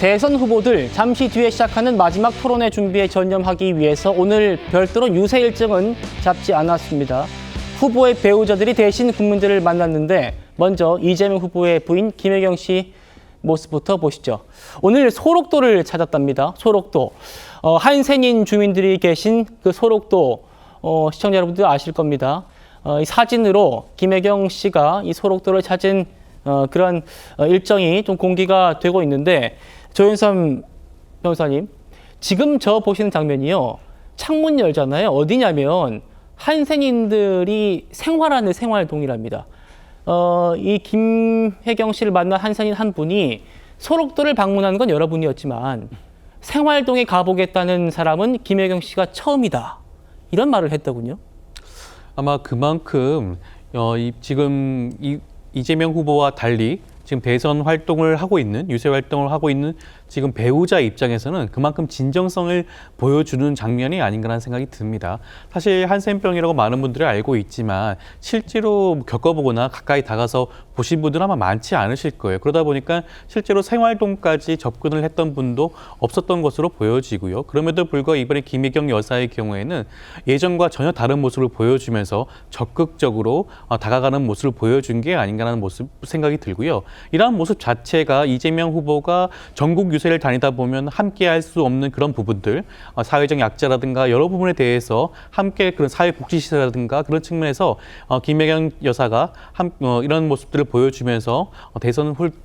대선 후보들 잠시 뒤에 시작하는 마지막 토론회 준비에 전념하기 위해서 오늘 별도로 유세 일정은 잡지 않았습니다. 후보의 배우자들이 대신 국민들을 만났는데 먼저 이재명 후보의 부인 김혜경 씨 모습부터 보시죠. 오늘 소록도를 찾았답니다. 소록도. 한센인 주민들이 계신 그 소록도 시청자 여러분들 아실 겁니다. 이 사진으로 김혜경 씨가 이 소록도를 찾은 그런 일정이 좀 공개가 되고 있는데 조윤선 변호사님, 지금 저 보시는 장면이요. 창문 열잖아요. 어디냐면 한센인들이 생활하는 생활동이랍니다. 이 김혜경 씨를 만난 한센인 한 분이 소록도를 방문한 건 여러분이었지만 생활동에 가보겠다는 사람은 김혜경 씨가 처음이다. 이런 말을 했더군요. 아마 그만큼 지금 이재명 후보와 달리 지금 대선 활동을 하고 있는, 유세 활동을 하고 있는 지금 배우자 입장에서는 그만큼 진정성을 보여주는 장면이 아닌가라는 생각이 듭니다. 사실 한센병이라고 많은 분들이 알고 있지만 실제로 겪어보거나 가까이 다가서 보신 분들은 아마 많지 않으실 거예요. 그러다 보니까 실제로 생활동까지 접근을 했던 분도 없었던 것으로 보여지고요. 그럼에도 불구하고 이번에 김혜경 여사의 경우에는 예전과 전혀 다른 모습을 보여주면서 적극적으로 다가가는 모습을 보여준 게 아닌가라는 생각이 들고요. 이러한 모습 자체가 이재명 후보가 전국 유세를 다니다 보면 함께 할 수 없는 그런 부분들, 사회적 약자라든가 여러 부분에 대해서 함께 그런 사회복지시설이라든가 그런 측면에서 김혜경 여사가 이런 모습들을 보여주면서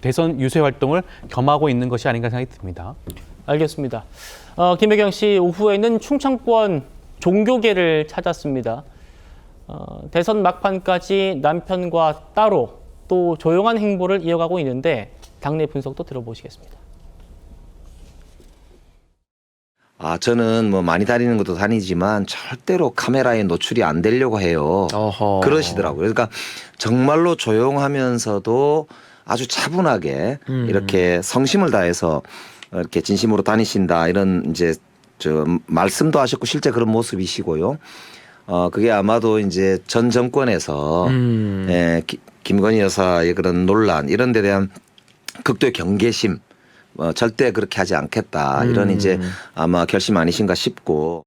대선 유세 활동을 겸하고 있는 것이 아닌가 생각이 듭니다. 알겠습니다. 김혜경 씨 오후에는 충청권 종교계를 찾았습니다. 대선 막판까지 남편과 따로 또 조용한 행보를 이어가고 있는데 당내 분석도 들어보시겠습니다. 저는 뭐 많이 다니는 것도 다니지만 절대로 카메라에 노출이 안 되려고 해요. 어허. 그러시더라고요. 그러니까 정말로 조용하면서도 아주 차분하게 이렇게 성심을 다해서 이렇게 진심으로 다니신다. 이런 이제 말씀도 하셨고 실제 그런 모습이시고요. 그게 아마도 이제 전 정권에서 김건희 여사의 그런 논란 이런 데 대한 극도의 경계심 절대 그렇게 하지 않겠다. 이런 이제 아마 결심 아니신가 싶고.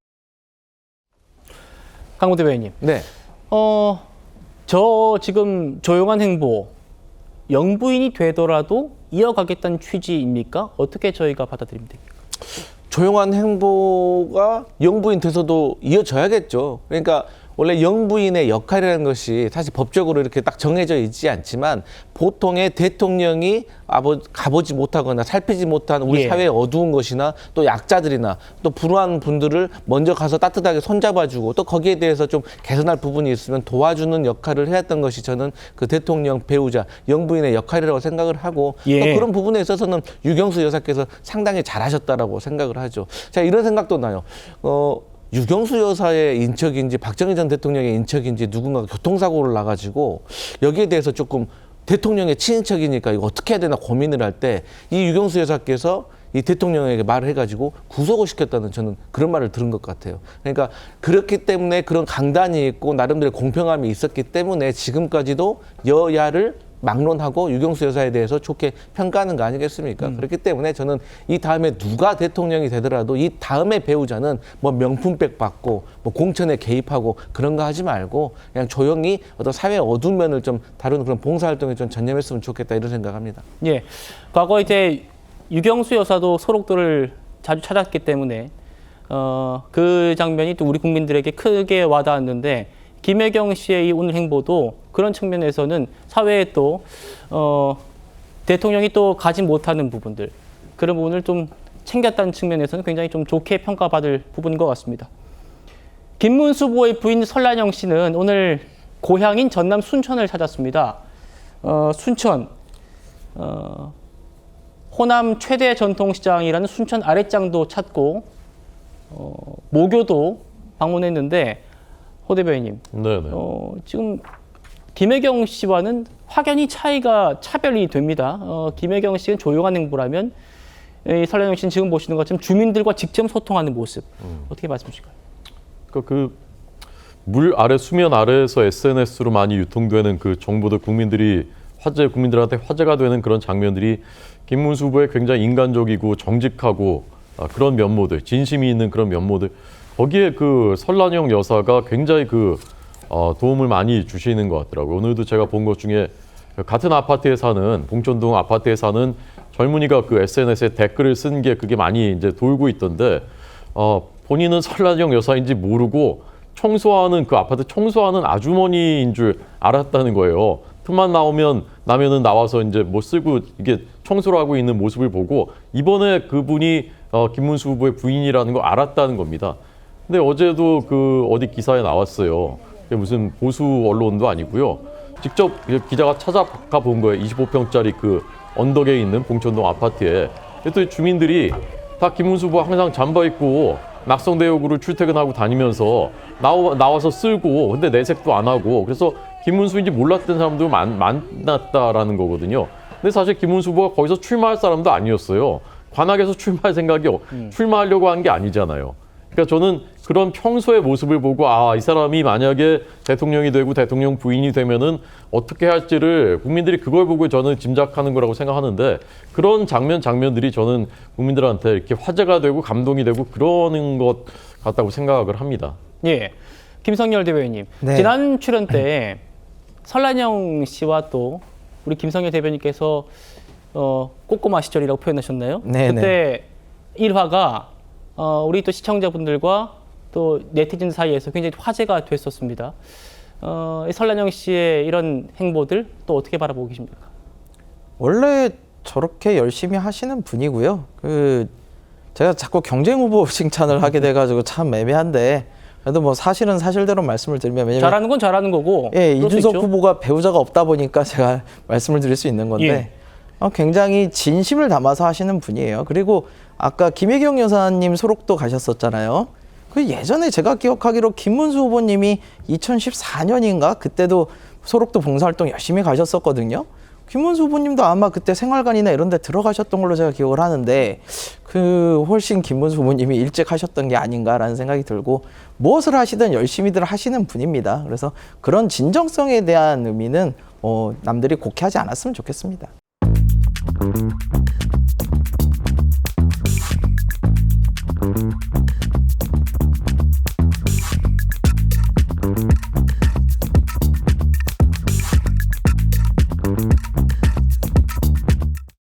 강호 대변인님. 네. 저 지금 조용한 행보 영부인이 되더라도 이어가겠다는 취지입니까? 어떻게 저희가 받아들이면 됩니까? 조용한 행보가 영부인 돼서도 이어져야겠죠. 그러니까 원래 영부인의 역할이라는 것이 사실 법적으로 이렇게 딱 정해져 있지 않지만 보통의 대통령이 가보지 못하거나 살피지 못한 우리 사회의 어두운 것이나 또 약자들이나 또 불우한 분들을 먼저 가서 따뜻하게 손잡아주고 또 거기에 대해서 좀 개선할 부분이 있으면 도와주는 역할을 해왔던 것이 저는 그 대통령 배우자 영부인의 역할이라고 생각을 하고 또 그런 부분에 있어서는 유경수 여사께서 상당히 잘하셨다라고 생각을 하죠. 자, 이런 생각도 나요. 유경수 여사의 인척인지 박정희 전 대통령의 인척인지 누군가가 교통사고를 나가지고 여기에 대해서 조금 대통령의 친인척이니까 이거 어떻게 해야 되나 고민을 할 때 이 유경수 여사께서 이 대통령에게 말을 해가지고 구속을 시켰다는 저는 그런 말을 들은 것 같아요. 그러니까 그렇기 때문에 그런 강단이 있고 나름대로 공평함이 있었기 때문에 지금까지도 여야를 막론하고 유경수 여사에 대해서 좋게 평가하는 거 아니겠습니까? 그렇기 때문에 저는 이 다음에 누가 대통령이 되더라도 이 다음의 배우자는 뭐 명품백 받고 뭐 공천에 개입하고 그런 거 하지 말고 그냥 조용히 어떤 사회의 어두운 면을 좀 다루는 그런 봉사활동에 좀 전념했으면 좋겠다 이런 생각합니다. 예, 과거 이제 유경수 여사도 소록도를 자주 찾았기 때문에 그 장면이 또 우리 국민들에게 크게 와닿았는데 김혜경 씨의 이 오늘 행보도 그런 측면에서는 사회에 또 대통령이 또 가지 못하는 부분들 그런 부분을 좀 챙겼다는 측면에서는 굉장히 좀 좋게 평가받을 부분인 것 같습니다. 김문수 후보의 부인 설란영 씨는 오늘 고향인 전남 순천을 찾았습니다. 순천 호남 최대 전통시장이라는 순천 아랫장도 찾고 모교도 방문했는데 호 대변인님, 지금 김혜경 씨와는 확연히 차별이 됩니다. 김혜경 씨는 조용한 행보라면 이 설란영 씨는 지금 보시는 것처럼 주민들과 직접 소통하는 모습 어떻게 말씀 주실까요? 물 아래 수면 아래에서 SNS로 많이 유통되는 그 정보들 국민들이 국민들한테 화제가 되는 그런 장면들이 김문수 후보의 굉장히 인간적이고 정직하고 그런 면모들, 진심이 있는 그런 면모들, 거기에 그 설란영 여사가 굉장히 도움을 많이 주시는 것 같더라고요. 오늘도 제가 본 것 중에 같은 아파트에 사는, 봉천동 아파트에 사는 젊은이가 그 SNS에 댓글을 쓴 게 그게 많이 이제 돌고 있던데, 본인은 설란영 여사인지 모르고 청소하는, 그 아파트 청소하는 아주머니인 줄 알았다는 거예요. 틈만 나면은 나와서 이제 뭐 쓰고 이게 청소를 하고 있는 모습을 보고 이번에 그분이 김문수 후보의 부인이라는 걸 알았다는 겁니다. 근데 어제도 그 어디 기사에 나왔어요. 그게 무슨 보수 언론도 아니고요. 직접 기자가 찾아가 본 거예요. 25평짜리 그 언덕에 있는 봉천동 아파트에. 그랬더니 주민들이 다 김문수 후보 항상 잠바 입고 낙성대역으로 출퇴근하고 다니면서 나와서 쓸고, 근데 내색도 안 하고, 그래서 김문수인지 몰랐던 사람도 많았다라는 거거든요. 근데 사실 김문수 후보가 거기서 출마할 사람도 아니었어요. 관악에서 출마하려고 한 게 아니잖아요. 그러니까 저는 그런 평소의 모습을 보고 이 사람이 만약에 대통령이 되고 대통령 부인이 되면은 어떻게 할지를 국민들이 그걸 보고 저는 짐작하는 거라고 생각하는데, 그런 장면들이 저는 국민들한테 이렇게 화제가 되고 감동이 되고 그러는 것 같다고 생각을 합니다. 예, 김성열 대변인님, 네. 지난 출연 때 설란영 씨와 또 우리 김성열 대변인께서 꼬꼬마 시절이라고 표현하셨나요? 네, 그때 일화가 우리 또 시청자분들과 또 네티즌 사이에서 굉장히 화제가 됐었습니다. 이 설란영 씨의 이런 행보들 또 어떻게 바라보고 계십니까? 원래 저렇게 열심히 하시는 분이고요. 제가 자꾸 경쟁 후보 칭찬을 하게 돼가지고 참 애매한데, 그래도 뭐 사실은 사실대로 말씀을 드리면, 왜냐면 잘하는 건 잘하는 거고. 예, 그럴 수 이준석 있죠. 후보가 배우자가 없다 보니까 제가 말씀을 드릴 수 있는 건데, 예. 굉장히 진심을 담아서 하시는 분이에요. 그리고 아까 김혜경 여사님 소록도 가셨었잖아요. 그 예전에 제가 기억하기로 김문수 후보님이 2014년인가 그때도 소록도 봉사활동 열심히 가셨었거든요. 김문수 후보님도 아마 그때 생활관이나 이런 데 들어가셨던 걸로 제가 기억을 하는데, 훨씬 김문수 후보님이 일찍 하셨던 게 아닌가라는 생각이 들고, 무엇을 하시든 열심히들 하시는 분입니다. 그래서 그런 진정성에 대한 의미는 남들이 곡해하지 않았으면 좋겠습니다.